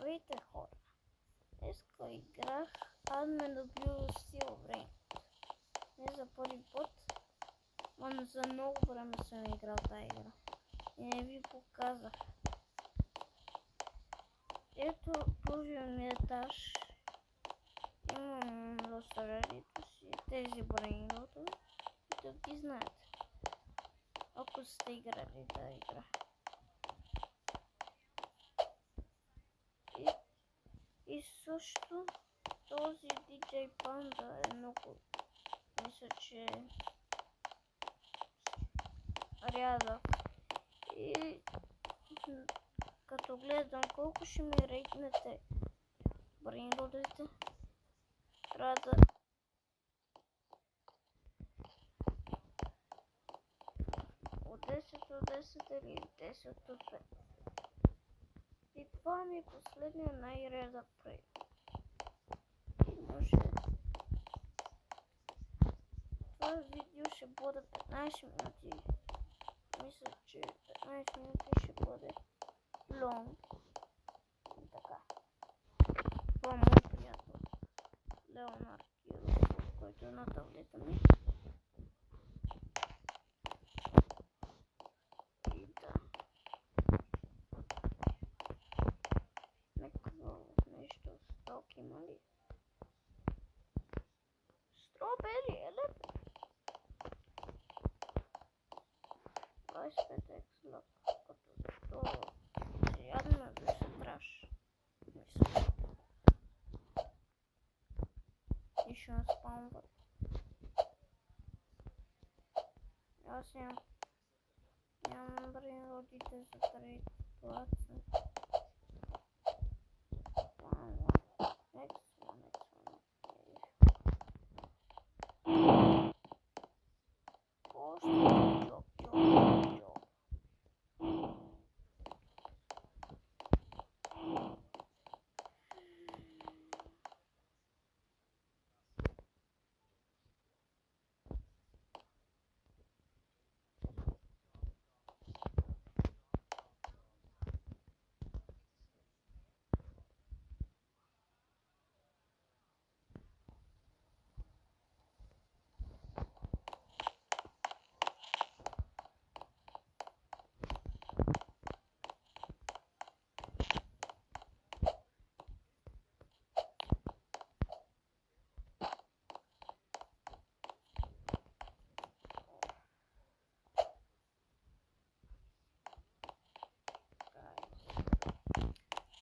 Здравейте, хора! Днеска играх Admin W Steel Brain. Не за първи път, но за много време съм играл тази игра и не ви показах. Ето първият ми етаж. Имам лостовете си, тези брейнротове, да ги знаете, ако сте играли тази игра. И също този DJ Panda е много, мисля, че рядък. И като гледам колко ще ми рейтнете брейнродите, трябва да от 10 от 10 или 10 от 5. И това ми е последния най-рядък брейн. Може това видео ще бъде 15 минути. Мисля, че 15 минути ще бъде long. И така. Това е мой приятел Леонард Киров, който е на таблета ми. И да. Нещо сток има ли? Стробери, еле? 25x лък, като явно да се траш. Мисля. И ще ме спамват. Аз нямам брейнродите за трейд плаца.